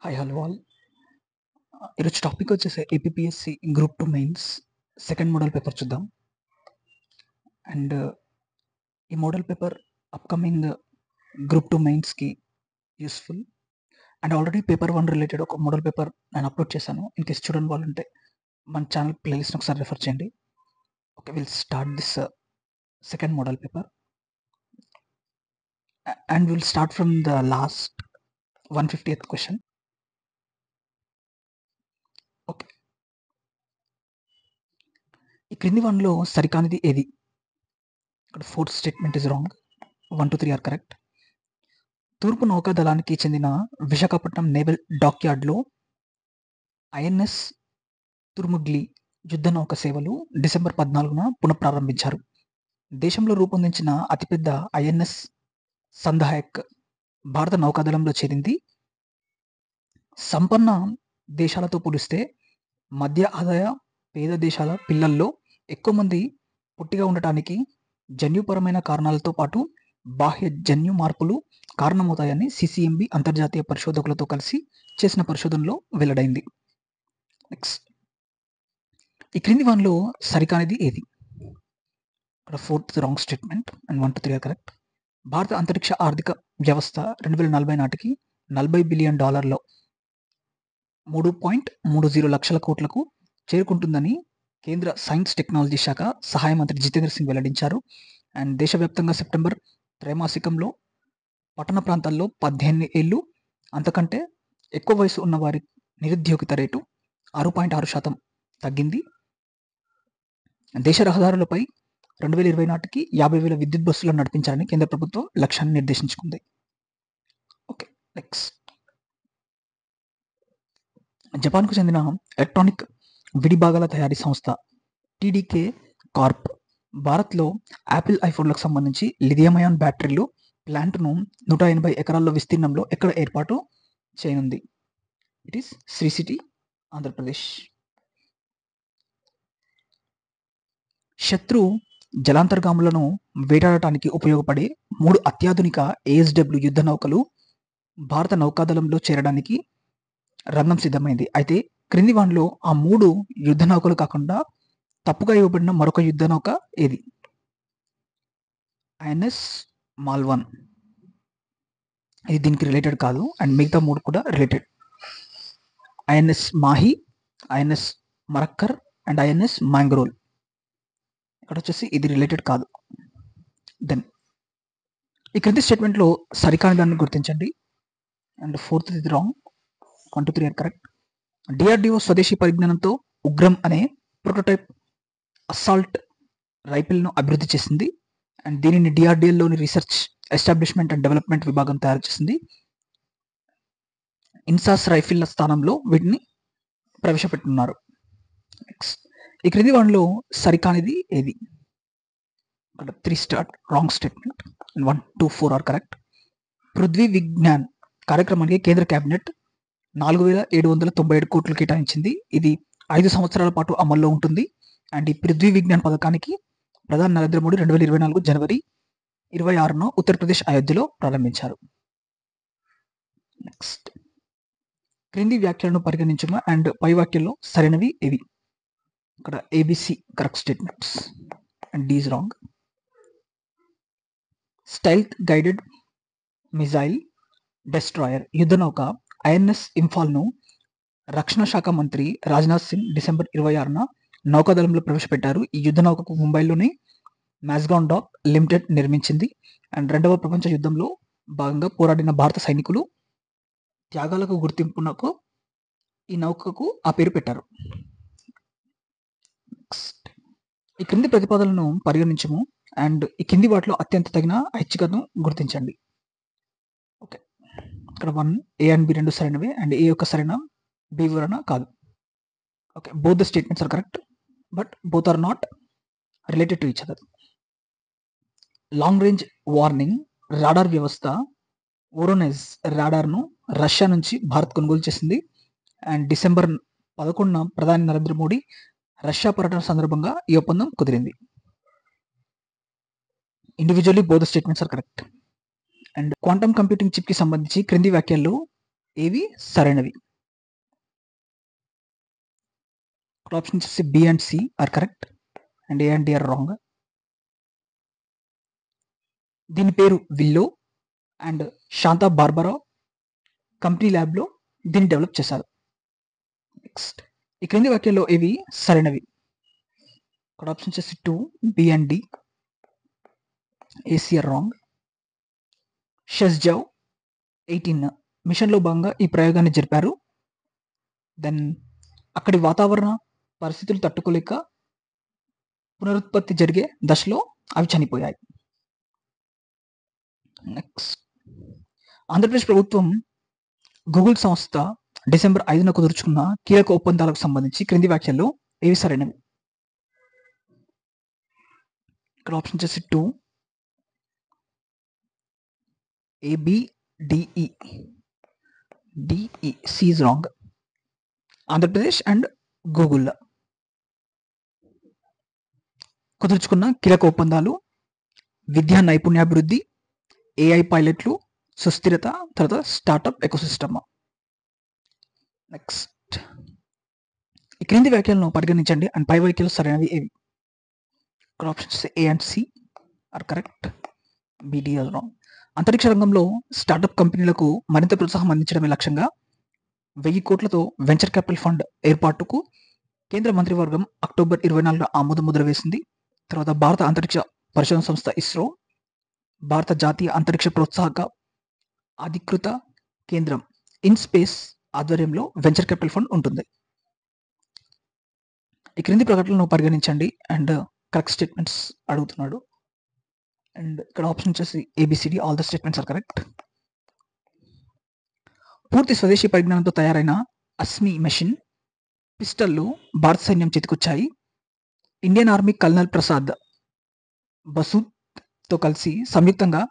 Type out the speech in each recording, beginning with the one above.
Hi hello all. ఈరోజు topic వచ్చేసి APSC group 2 mains second model paper చూద్దాం. And ఈ మోడల్ పేపర్ అప్కమింగ్ గ్రూప్ 2 మెయిన్స్కి useful. And already paper 1 related ఒక model paper నేను upload చేశాను. ఇన్ కేస్ చూడని వాళ్ళు ఉంటే మన ఛానల్ ప్లేలిస్ట్ని ఒకసారి రెఫర్ చేయండి. Okay, will start this second model paper and will start from the last 150th question. Okay, ఈ క్రింది వన్లో సరికానిది ఏది? ఇక్కడ fourth statement is wrong. 1 to 3 are correct. తూర్పు నౌకాదళానికి చెందిన విశాఖపట్నం నేవల్ డాక్యార్డ్లో ఐఎన్ఎస్ తుర్ముగ్లి యుద్ధ నౌక సేవలు డిసెంబర్ 14న పునఃప్రారంభించారు. దేశంలో రూపొందించిన అతిపెద్ద ఐఎన్ఎస్ సంధాయక్ భారత నౌకాదళంలో చేరింది. సంపన్న దేశాలతో పోలిస్తే మధ్య ఆదాయ పేద దేశాల పిల్లల్లో ఎక్కువ మంది పొట్టిగా ఉండటానికి జన్యుపరమైన కారణాలతో పాటు బాహ్య జన్యు మార్పులు కారణమవుతాయని సిసిఎంబి అంతర్జాతీయ పరిశోధకులతో కలిసి చేసిన పరిశోధనలో వెల్లడైంది. నెక్స్ట్, ఈ క్రింది వన్లో సరికానిది ఏది? ఇక్కడ fourth wrong statement and 1 to 3 are correct. భారత అంతరిక్ష ఆర్థిక వ్యవస్థ 2040 నాటికి $40 బిలియన్ 3.30 లక్షల కోట్లకు చేరుకుంటుందని కేంద్ర సైన్స్ టెక్నాలజీ శాఖ సహాయ మంత్రి జితేంద్ర సింగ్ వెల్లడించారు. అండ్ దేశవ్యాప్తంగా సెప్టెంబర్ త్రైమాసికంలో పట్టణ ప్రాంతాల్లో 18 ఏళ్ళు అంతకంటే ఎక్కువ వయసు ఉన్న వారి నిరుద్యోగిత రేటు 6.6% తగ్గింది. దేశ రహదారులపై 2020 నాటికి 50,000 విద్యుత్ బస్సులను నడిపించాలని కేంద్ర ప్రభుత్వం లక్ష్యాన్ని నిర్దేశించుకుంది. ఓకే, నెక్స్ట్, జపాన్కు చెందిన ఎలక్ట్రానిక్ విడిభాగాల తయారీ సంస్థ టీడీకే కార్ప్ భారత్లో యాపిల్ ఐఫోన్లకు సంబంధించి లిథియం అయాన్ బ్యాటరీలు ప్లాంట్ను 180 ఎకరాల్లో విస్తీర్ణంలో ఎక్కడ ఏర్పాటు చేయనుంది? It is Sri City, Andhra Pradesh. శత్రు జలాంతర్గాములను వేటాడటానికి ఉపయోగపడే 3 అత్యాధునిక ఏఎస్డబ్ల్యూ యుద్ధ నౌకలు భారత నౌకాదళంలో చేరడానికి రంగం సిద్ధమైంది. అయితే క్రింది వానిలో ఆ 3 యుద్ధ నౌకలు కాకుండా తప్పుగా ఇవ్వబడిన మరొక యుద్ధ నౌక ఏది? ఐఎన్ఎస్ మాల్వన్, ఇది దీనికి రిలేటెడ్ కాదు. అండ్ మిగతా 3 కూడా related. INS Mahe, INS Marakkar and INS Mangrol. ఇక్కడ వచ్చేసి ఇది రిలేటెడ్ కాదు. దెన్ ఈ క్రింది స్టేట్మెంట్లో సరికాని దాన్ని గుర్తించండి. అండ్ ఫోర్త్ ఇది wrong. 1 to 3 are correct. DRDO స్వదేశీ పరిజ్ఞానంతో ఉగ్రం అనే ప్రోటోటైప్ అసాల్ట్ రైఫిల్ను అభివృద్ధి చేసింది. అండ్ దీనిని డిఆర్డిఎల్లోని రీసెర్చ్ ఎస్టాబ్లిష్మెంట్ అండ్ డెవలప్మెంట్ విభాగం తయారు చేసింది. ఇన్సాస్ రైఫిల్ల స్థానంలో వీటిని ప్రవేశపెట్టున్నారు. నెక్స్ట్, ఈ క్రింది వాటిలో సరికానిది ఏది? ఇక్కడ 3 star wrong statement. 1 to 4 are correct. Prithvi Vigyan కార్యక్రమానికి కేంద్ర కేబినెట్ 4,797 కోట్లు కేటాయించింది. ఇది 5 సంవత్సరాల పాటు అమల్లో ఉంటుంది. అండ్ ఈ పృథ్వీ విజ్ఞాన్ పథకానికి ప్రధాని నరేంద్ర మోడీ 2024 జనవరి 26న ఉత్తరప్రదేశ్ అయోధ్యలో ప్రారంభించారు. నెక్స్ట్, క్రింది వ్యాఖ్యలను పరిగణించము అండ్ పై వాక్యంలో సరైనవి ఏవి? ఇక్కడ ABC correct statements and D is wrong. Stealth guided missile destroyer యుద్ధ నౌక ఐఎన్ఎస్ ఇంఫాల్ను రక్షణ శాఖ మంత్రి రాజ్నాథ్ సింగ్ డిసెంబర్ 26న నౌకాదళంలో ప్రవేశపెట్టారు. ఈ యుద్ధ నౌకకు ముంబైలోని మ్యాస్గాన్ డాక్ లిమిటెడ్ నిర్మించింది. అండ్ 2వ ప్రపంచ యుద్ధంలో భాగంగా పోరాడిన భారత సైనికులు త్యాగాలకు గుర్తింపునకు ఈ నౌకకు ఆ పేరు పెట్టారు. ఈ క్రింది ప్రతిపాదనలను పరిగణించము అండ్ ఈ కింది వాటిలో అత్యంత తగిన ఐచ్ఛికతను గుర్తించండి. ఓకే, ఇక్కడ 1 ఏ అండ్ బి 2 సరైనవే. అండ్ ఏ యొక్క సరైన బి వివరణ కాదు. Okay, both the statements are correct but both are not related to each other. Long range warning radar వ్యవస్థ వోరోనెజ్ రాడార్ను రష్యా నుంచి భారత్ కొనుగోలు చేసింది. అండ్ డిసెంబర్ 11న ప్రధాని నరేంద్ర మోడీ రష్యా పర్యటన సందర్భంగా ఈ ఒప్పందం కుదిరింది. Individually both the statements are correct. And quantum computing చిప్కి సంబంధించి క్రింది వ్యాఖ్యల్లో ఏవి సరైనవి? ఇక్కడ ఆప్షన్ వచ్చేసి B and C are correct and A and D are wrong. దీని పేరు Willow and Santa Barbara company ల్యాబ్లో దీన్ని డెవలప్ చేశారు. నెక్స్ట్, ఈ క్రింది వాక్యాల్లో ఏవి సరైనవి? ఇక్కడ ఆప్షన్ వచ్చేసి 2 B and D, AC are wrong. షెస్జావ్ 18 మిషన్లో భాగంగా ఈ ప్రయోగాన్ని జరిపారు. దెన్ అక్కడి వాతావరణ పరిస్థితులు తట్టుకోలేక పునరుత్పత్తి జరిగే దశలో అవి చనిపోయాయి. నెక్స్ట్, ఆంధ్రప్రదేశ్ ప్రభుత్వం గూగుల్ సంస్థ డిసెంబర్ 5న కుదుర్చుకున్న కీలక ఒప్పందాలకు సంబంధించి క్రింది వ్యాఖ్యల్లో ఏవి సరైనవి? ఇక్కడ ఆప్షన్ వచ్చేసి 2 ABDE, C is wrong. Andhra Pradesh and Google కుదుర్చుకున్న కీలక ఒప్పందాలు విద్యా నైపుణ్యాభివృద్ధి, ఏఐ పైలట్లు, సుస్థిరత, తర్వాత స్టార్టప్ ఎకోసిస్టమ్. నెక్స్ట్, ఈ క్రింది వ్యాఖ్యలను పరిగణించండి అండ్ పై వ్యాఖ్యలు సరైనవి ఏవి? ఇక్కడ options A and C are correct, BD are wrong. అంతరిక్ష రంగంలో స్టార్టప్ కంపెనీలకు మరింత ప్రోత్సాహం అందించడమే లక్ష్యంగా 1000 కోట్లతో వెంచర్ క్యాపిటల్ ఫండ్ ఏర్పాటుకు కేంద్ర మంత్రివర్గం అక్టోబర్ 24 ఆమోద ముద్ర వేసింది. తర్వాత భారత అంతరిక్ష పరిశోధన సంస్థ ఇస్రో, భారత జాతీయ అంతరిక్ష ప్రోత్సాహక అధికృత కేంద్రం ఇన్ స్పేస్ ఆధ్వర్యంలో వెంచర్ క్యాపిటల్ ఫండ్ ఉంటుంది. ఈ క్రింది ప్రకటనలను పరిగణించండి అండ్ కరెక్ట్ స్టేట్మెంట్స్ అడుగుతున్నాడు. అండ్ ఇక్కడ ఆప్షన్ వచ్చేసి A B C D, all the statements are correct. పూర్తి స్వదేశీ పరిజ్ఞానంతో తయారైన అస్మి మెషిన్ పిస్టల్లు భారత సైన్యం చేతికొచ్చాయి. ఇండియన్ ఆర్మీ కల్నల్ ప్రసాద్ బసూతో కలిసి సంయుక్తంగా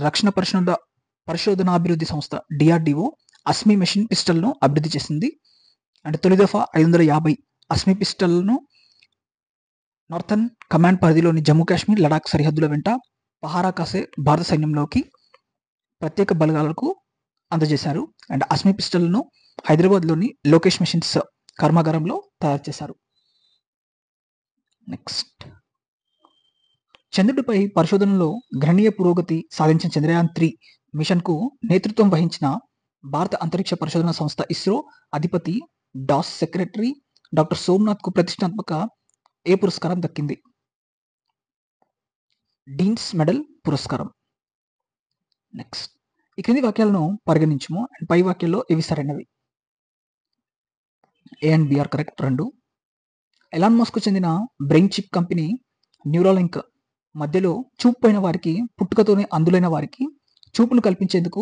రక్షణ పరిశోధనాభివృద్ధి సంస్థ డిఆర్డిఓ అస్మి మెషిన్ పిస్టల్ను అభివృద్ధి చేసింది. అంటే తొలి దఫా 550 అస్మి పిస్టల్ను నార్థన్ కమాండ్ పరిధిలోని జమ్మూ కాశ్మీర్, లడాక్ సరిహద్దుల వెంట పహారా కాసే భారత సైన్యంలోకి ప్రత్యేక బలగాలకు అందజేశారు. అండ్ అస్మి పిస్టల్ను హైదరాబాద్లోని లోకేష్ మెషిన్స్ కర్మాగారంలో తయారు చేశారు. నెక్స్ట్, చంద్రుడిపై పరిశోధనలో గణనీయ పురోగతి సాధించిన చంద్రయాన్-3 మిషన్కు నేతృత్వం వహించిన భారత అంతరిక్ష పరిశోధన సంస్థ ఇస్రో అధిపతి డాస్ సెక్రటరీ డాక్టర్ సోమనాథ్కు ప్రతిష్టాత్మక ఏ పురస్కారం దక్కింది? డీన్స్ మెడల్ పురస్కారం. నెక్స్ట్, ఈ క్రింది వాక్యాలను పరిగణించము అండ్ పై వాక్యాల్లో ఏవి సరైనవి? A and B are correct 2. Elon Musk చెందిన బ్రెయిన్ చిప్ కంపెనీ న్యూరాలింక్ మధ్యలో చూపు పోయిన వారికి, పుట్టుకతోనే అందులైన వారికి చూపును కల్పించేందుకు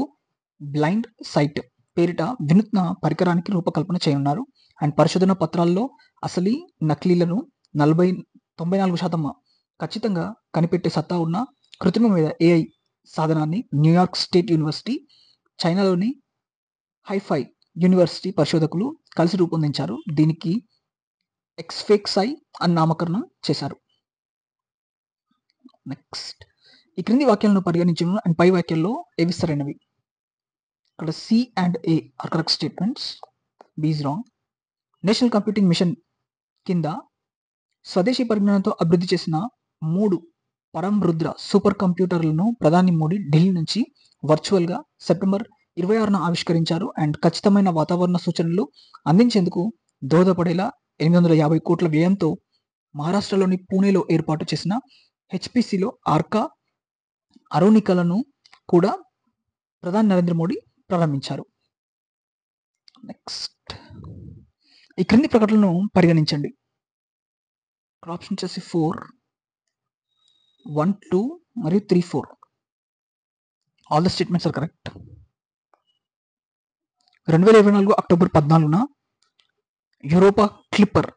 బ్లైండ్ సైట్ పేరిట వినూత్న పరికరానికి రూపకల్పన చేయనున్నారు. అండ్ పరిశోధన పత్రాల్లో అసలీ నకిలీలను 94% ఖచ్చితంగా కనిపెట్టే సత్తా ఉన్న కృత్రిమ మీద ఏఐ సాధనాన్ని న్యూయార్క్ స్టేట్ యూనివర్సిటీ, చైనాలోని హైఫై యూనివర్సిటీ పరిశోధకులు కలిసి రూపొందించారు. దీనికి ఎక్స్ఫేక్సై అని నామకరణం చేశారు. నెక్స్ట్, ఈ క్రింది వాక్యాలను పరిగణించము అండ్ పై వాక్యాల్లో ఏవి సరైనవి? ఇక్కడ C and A are correct statements, B is wrong. National computing mission కింద స్వదేశీ పరిజ్ఞానంతో అభివృద్ధి చేసిన 3 పరంరుద్ర సూపర్ కంప్యూటర్లను ప్రధాని మోడీ ఢిల్లీ నుంచి వర్చువల్గా సెప్టెంబర్ 26న ఆవిష్కరించారు. అండ్ ఖచ్చితమైన వాతావరణ సూచనలు అందించేందుకు దోహదపడేలా 850 కోట్ల వ్యయంతో మహారాష్ట్రలోని పూణేలో ఏర్పాటు చేసిన హెచ్పిసిలో ఆర్కా అరోనికలను కూడా ప్రధాని నరేంద్ర మోడీ ప్రారంభించారు. నెక్స్ట్, ఈ క్రింది ప్రకటనలను పరిగణించండి. ఆప్షన్ వచ్చేసి 4, 1, 2 మరియు 3, 4. All the statements are correct. 2024 October 14న యూరోపా క్లిప్పర్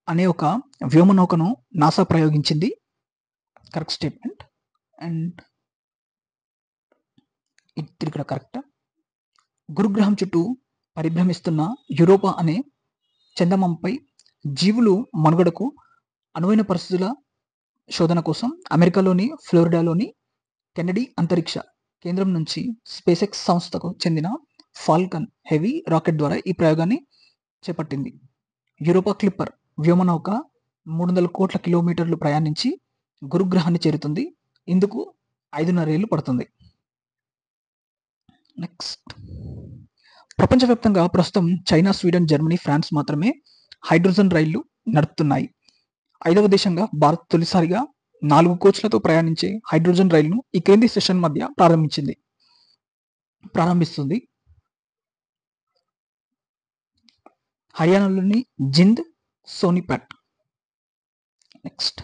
అనే ఒక వ్యోమనౌకను నాసా ప్రయోగించింది. Correct statement. అండ్ ఇది కూడా కరెక్ట్. గురుగ్రహం చుట్టూ పరిభ్రమిస్తున్న యూరోపా అనే చందమామపై జీవులు మనుగడకు అనువైన పరిస్థితుల శోధన కోసం అమెరికాలోని ఫ్లోరిడాలోని కెనడీ అంతరిక్ష కేంద్రం నుంచి స్పేస్ ఎక్స్ సంస్థకు చెందిన ఫాల్కన్ హెవీ రాకెట్ ద్వారా ఈ ప్రయోగాన్ని చేపట్టింది. యూరోపా క్లిప్పర్ వ్యోమనౌక 300 కోట్ల కిలోమీటర్లు ప్రయాణించి గురుగ్రహాన్ని చేరుతుంది. ఇందుకు 5.5 ఏళ్ళు పడుతుంది. నెక్స్ట్, ప్రపంచవ్యాప్తంగా ప్రస్తుతం చైనా, స్వీడన్, జర్మనీ, ఫ్రాన్స్ మాత్రమే హైడ్రోజన్ రైళ్లు నడుపుతున్నాయి. 5వ దేశంగా భారత్ తొలిసారిగా 4 కోచ్లతో ప్రయాణించే హైడ్రోజన్ రైలును ఈ క్రింది సెషన్ మధ్య ప్రారంభిస్తుంది. హర్యానాలోని జింద్, సోనిపట్. నెక్స్ట్,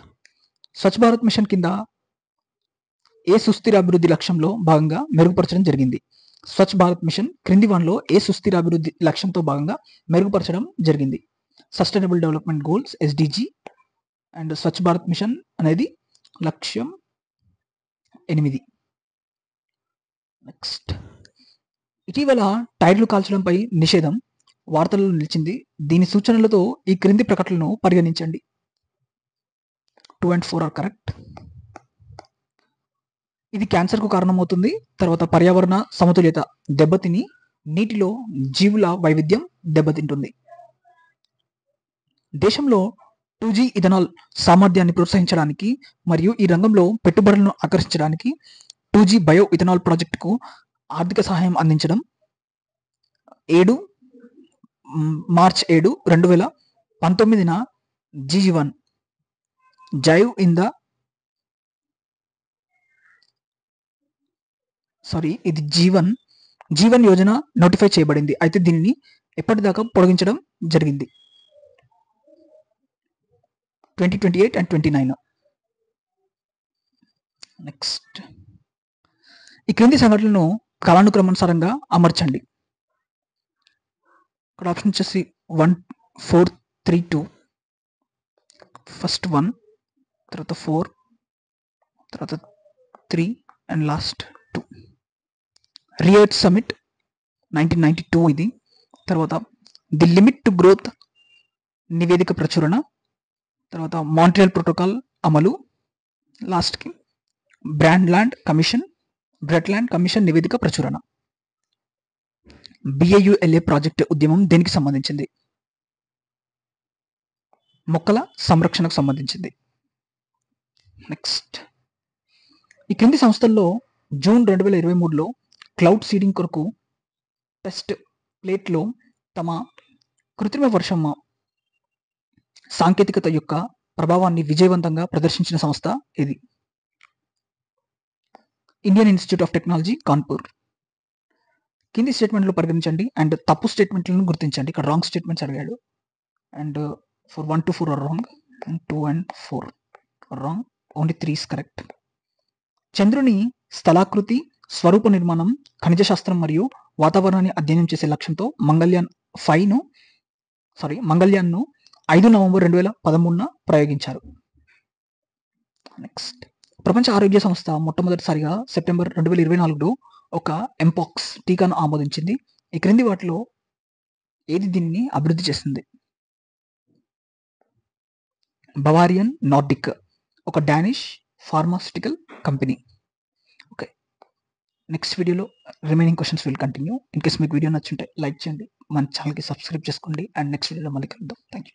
స్వచ్ఛ భారత్ మిషన్ కింద ఏ సుస్థిర అభివృద్ధి లక్ష్యంలో భాగంగా మెరుగుపరచడం జరిగింది? స్వచ్ఛ భారత్ మిషన్ క్రింది వానిలో ఏ సుస్థిర అభివృద్ధి లక్ష్యంతో భాగంగా మెరుగుపరచడం జరిగింది? Sustainable development goals SDG and Swachh Bharat mission అనేది లక్ష్యం 8. నెక్స్ట్, ఇటీవల టైర్లు కాల్చడంపై నిషేధం వార్తల్లో నిలిచింది. దీని సూచనలతో ఈ క్రింది ప్రకటనలను పరిగణించండి. 2 and 4 ఆర్ కరెక్ట్. ఇది క్యాన్సర్కు కారణమవుతుంది. తర్వాత పర్యావరణ సమతుల్యత దెబ్బతిని నీటిలో జీవుల వైవిధ్యం దెబ్బతింటుంది. దేశంలో 2G ఇథనాల్ సామర్థ్యాన్ని ప్రోత్సహించడానికి మరియు ఈ రంగంలో పెట్టుబడులను ఆకర్షించడానికి 2G బయో ఇథనాల్ ప్రాజెక్టుకు ఆర్థిక సహాయం అందించడం మార్చ్ 7, 2019న G1 జైవ్ ఇంధ ఇది G1 యోజన నోటిఫై చేయబడింది. అయితే దీనిని ఎప్పటిదాకా పొడిగించడం జరిగింది? 2028 and 29. నెక్స్ట్, ఈ క్రింది సంఘటనలను కాలానుక్రమానుసారంగా అమర్చండి. ఇక్కడ ఆప్షన్ వచ్చేసి 1, 4, 3, 2. ఫస్ట్ 1, తర్వాత 4, తర్వాత 3 అండ్ లాస్ట్ 2. రియట్ సమిట్ 1992 ఇది. తర్వాత ది లిమిట్ టు గ్రోత్ నివేదిక ప్రచురణ, తర్వాత మాంట్రియల్ ప్రోటోకాల్ అమలు, లాస్ట్కి బ్రెట్లాండ్ కమిషన్ నివేదిక ప్రచురణ. BAULA ప్రాజెక్ట్ ఉద్యమం దేనికి సంబంధించింది? మొక్కల సంరక్షణకు సంబంధించింది. నెక్స్ట్, ఈ క్రింది సంస్థల్లో జూన్ 2023లో క్లౌడ్ సీడింగ్ కొరకు టెస్ట్ ప్లేట్లో తమ కృత్రిమ వర్షం సాంకేతికత యొక్క ప్రభావాన్ని విజయవంతంగా ప్రదర్శించిన సంస్థ ఇది? Indian Institute of Technology, Kanpur. కింది స్టేట్మెంట్లు పరిగణించండి అండ్ తప్పు స్టేట్మెంట్లను గుర్తించండి. ఇక్కడ రాంగ్ స్టేట్మెంట్స్ అడిగాడు. And 1 to 4 are wrong and 2 and 4 are wrong. Only 3 is correct. చంద్రుని స్థలాకృతి, స్వరూప నిర్మాణం, ఖనిజ శాస్త్రం మరియు వాతావరణాన్ని అధ్యయనం చేసే లక్ష్యంతో మంగళ్యాన్ 5 నవంబర్ 2013న ప్రయోగించారు. నెక్స్ట్, ప్రపంచ ఆరోగ్య సంస్థ మొట్టమొదటిసారిగా సెప్టెంబర్ 2024లో ఒక ఎంపాక్స్ టీకాను ఆమోదించింది. ఈ క్రింది వాటిలో ఏది దీనిని అభివృద్ధి చేస్తుంది? బవారియన్ నార్డిక్, ఒక Danish pharmaceutical company. Okay, next వీడియోలో remaining questions will continue. In case మీకు వీడియో నచ్చుంటే లైక్ చేయండి, మన ఛానల్కి సబ్స్క్రైబ్ చేసుకోండి. అండ్ నెక్స్ట్ వీడియోలో మళ్ళీ కలుద్దాం. Thank you.